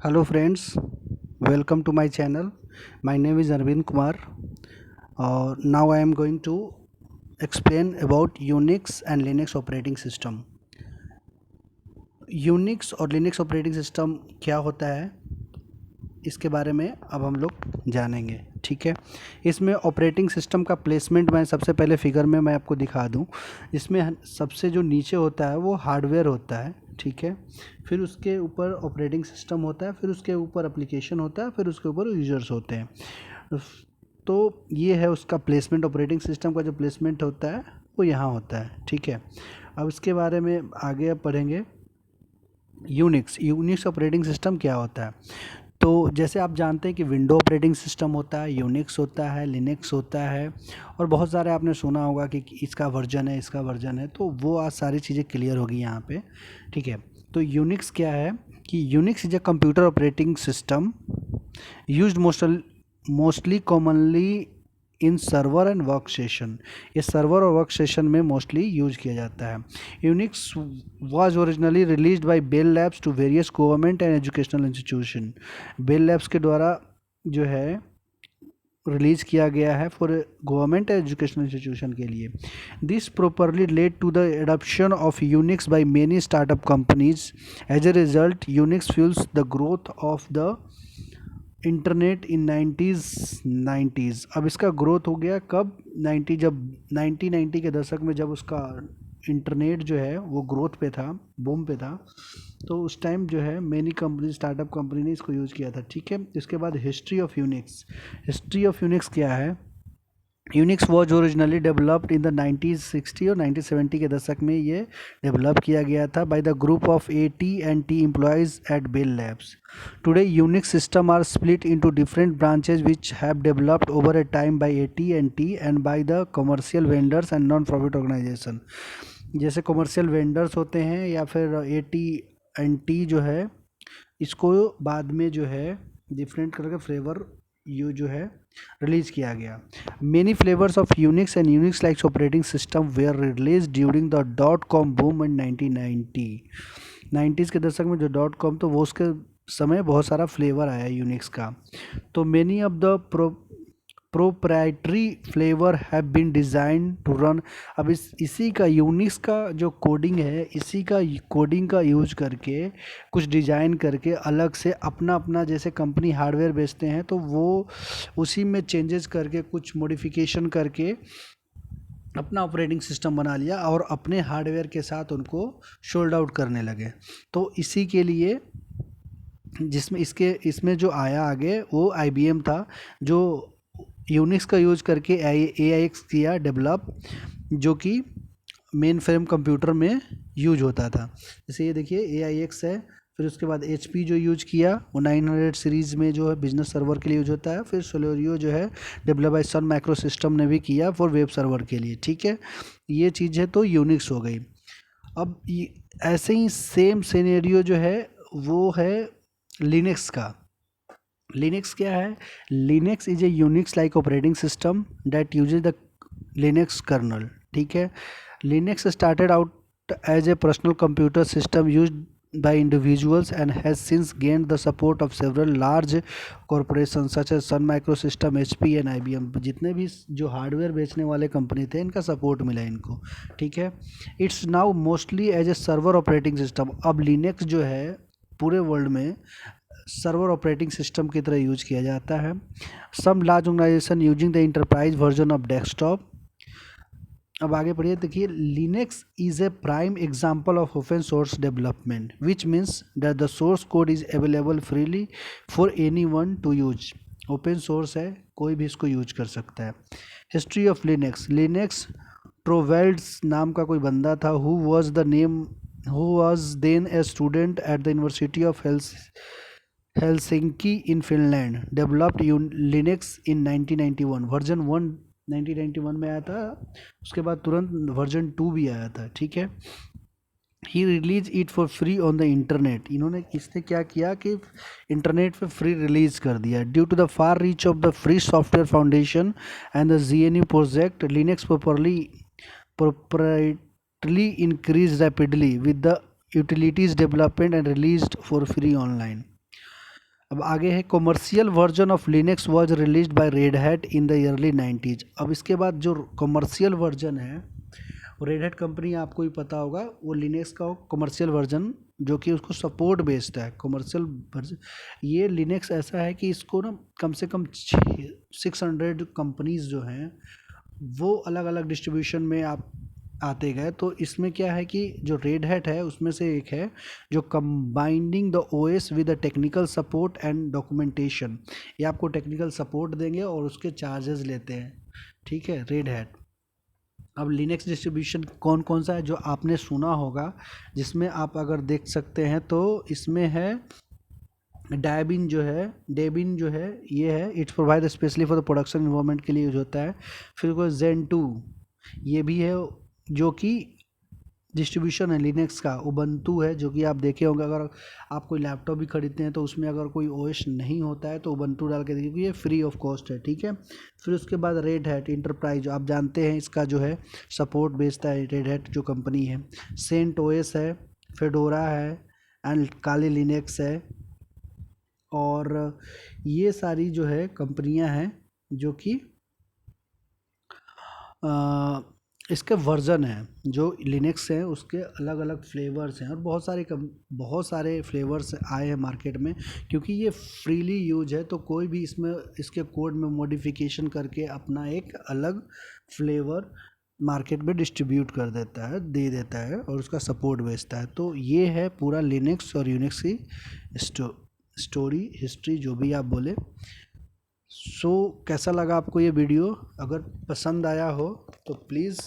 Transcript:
Hello friends, welcome to my channel. My name is Arvind Kumar. Now I am going to explain about Unix and Linux operating system. Unix और Linux operating system क्या होता है, इसके बारे में अब हम लोग जानेंगे। ठीक है, इसमें ऑपरेटिंग सिस्टम का प्लेसमेंट मैं सबसे पहले फिगर में मैं आपको दिखा दूं। इसमें सबसे जो नीचे होता है वो हार्डवेयर होता है। ठीक है, फिर उसके ऊपर ऑपरेटिंग सिस्टम होता है, फिर उसके ऊपर एप्लीकेशन होता है, फिर उसके ऊपर यूजर्स होते हैं। तो ये है उसका प्लेसमेंट। ऑपरेटिंग सिस्टम का जो प्लेसमेंट होता है वो यहाँ होता है। ठीक है, अब इसके बारे में आगे अब पढ़ेंगे। यूनिक्स ऑपरेटिंग सिस्टम क्या होता है। तो जैसे आप जानते हैं कि विंडो ऑपरेटिंग सिस्टम होता है, यूनिक्स होता है, लिनक्स होता है, और बहुत सारे आपने सुना होगा कि इसका वर्जन है, इसका वर्जन है। तो वो आज सारी चीज़ें क्लियर होगी यहाँ पे। ठीक है, तो यूनिक्स क्या है कि Unix is a computer operating system used mostly commonly in server and work session. ये सर्वर और वर्क सेशन में मोस्टली यूज किया जाता है। Unix was originally released by Bell Labs to various government and educational institution. Bell Labs के द्वारा जो है रिलीज किया गया है फॉर गवर्नमेंट एजुकेशनल इंस्टीट्यूशन के लिए। This properly led to the adoption of Unix by many startup companies. As a result Unix fuels the growth of the internet in 90s। अब इसका ग्रोथ हो गया कब, 1990 के दशक में, जब उसका इंटरनेट जो है वो ग्रोथ पे था, बूम पे था। तो उस टाइम जो है मेनी कंपनी, स्टार्टअप कंपनी ने इसको यूज़ किया था। ठीक है, इसके बाद हिस्ट्री ऑफ यूनिक्स क्या है। Unix was originally developed in the 1960 और 1970 के दशक में ये डेवलप किया गया था by the group of AT&T employees at Bell Labs. Today Unix system are split into different branches which have developed over a time by AT&T and by the commercial vendors and non profit organization. जैसे commercial vendors होते हैं या फिर AT&T जो है, इसको बाद में जो है डिफरेंट कलर के फ्लेवर ये जो है रिलीज किया गया। Many flavours of Unix and Unix likes operating system were release during the .com boom in 1990s के दशक में। जो .com, तो वो उसके समय बहुत सारा फ्लेवर आया यूनिक्स का। तो many of the proprietary flavour have been design to run. अब इसी का यूनिक्स का जो कोडिंग है, इसी का कोडिंग का यूज करके कुछ डिज़ाइन करके अलग से अपना अपना, जैसे कंपनी हार्डवेयर बेचते हैं तो वो उसी में चेंजेस करके कुछ मॉडिफिकेशन करके अपना ऑपरेटिंग सिस्टम बना लिया और अपने हार्डवेयर के साथ उनको शोल्ड आउट करने लगे। तो इसी के लिए जिसमें इसमें जो आया आगे वो IBM था, जो यूनिक्स का यूज करके AIX किया डेवलप, जो कि मेन फ्रेम कंप्यूटर में यूज होता था। जैसे ये देखिए AIX है। फिर उसके बाद HP जो यूज किया वो 900 सीरीज़ में जो है बिजनेस सर्वर के लिए यूज होता है। फिर सोलोरियो जो है develop by Sun micro system ने भी किया फॉर वेब सर्वर के लिए। ठीक है, ये चीज़ है तो यूनिक्स हो गई। अब ऐसे ही सेम सिनेरियो जो है वो है लिनक्स का। लिनक्स क्या है। Linux is a Unix like operating system that uses the Linux kernel. ठीक है, Linux started out as a personal computer system used by individuals and has since gained the support of several large corporations such as Sun Microsystem, HP and IBM। जितने भी जो hardware बेचने वाले company थे इनका support मिला इनको। ठीक है, it's now mostly as a server operating system. अब लिनक्स जो है पूरे वर्ल्ड में सर्वर ऑपरेटिंग सिस्टम की तरह यूज किया जाता है। Some large organisation using the enterprise version of desktop. अब आगे पढ़िए, देखिए Linux is a prime example of open source development which means that the source code is available freely for anyone to use. Open source है, कोई भी इसको use कर सकता है। हिस्ट्री ऑफ लिनक्स ट्रोवेल्ड्स नाम का कोई बंदा था who was then a student at the University of Helsinki in Finland, developed Linux in 1991। Version 1 1991 में आया था, उसके बाद तुरंत वर्जन 2 भी आया था। ठीक है, he release it for free on the internet. इसने क्या किया कि इंटरनेट पे फ्री रिलीज कर दिया। Due to the far reach of the Free Software Foundation and the GNU project, Linux proprietary increased rapidly with the utilities development and released for free online। अब आगे है commercial version of Linux was released by red hat in the early 90s। अब इसके बाद जो commercial version है, red hat company आपको भी पता होगा, वो लिनक्स का कॉमर्शियल वर्जन जो कि उसको सपोर्ट बेस्ड है कॉमर्शियल वर्जन। ये लिनक्स ऐसा है कि इसको ना कम से कम 600 कंपनीज जो हैं वो अलग अलग डिस्ट्रीब्यूशन में आप आते गए। तो इसमें क्या है कि जो रेड हैट है उसमें से एक है जो combining the OS with the technical support and documentation. ये आपको टेक्निकल सपोर्ट देंगे और उसके चार्जेस लेते हैं, ठीक है, रेड हैट। अब लिनक्स डिस्ट्रीब्यूशन कौन कौन सा है जो आपने सुना होगा, जिसमें आप अगर देख सकते हैं तो इसमें है डेबिन जो है ये है, it's provide specially for the production environment के लिए यूज होता है। फिर कोई जेन 2 ये भी है जो कि डिस्ट्रीब्यूशन है लिनक्स का। उबंटू है जो कि आप देखे होंगे, अगर आप कोई लैपटॉप भी खरीदते हैं तो उसमें अगर कोई ओएस नहीं होता है तो उबंटू डाल के देखिए, क्योंकि ये फ्री ऑफ कॉस्ट है, ठीक है। फिर उसके बाद रेड हैट इंटरप्राइज, आप जानते हैं इसका जो है सपोर्ट बेचता है रेड हैट जो कंपनी है। सेंट ओएस है, फेडोरा है एंड काली लिनक्स है। और ये सारी जो है कंपनियां हैं जो कि इसके वर्जन हैं जो लिनक्स है उसके अलग अलग फ्लेवर्स हैं, और बहुत सारे फ्लेवर्स आए हैं मार्केट में, क्योंकि ये फ्रीली यूज है। तो कोई भी इसमें इसके कोड में मॉडिफिकेशन करके अपना एक अलग फ्लेवर मार्केट में डिस्ट्रीब्यूट कर देता है, दे देता है और उसका सपोर्ट बेचता है। तो ये है पूरा लिनक्स और यूनिक्स की स्टोरी हिस्ट्री जो भी आप बोले। सो कैसा लगा आपको ये वीडियो? अगर पसंद आया हो तो प्लीज़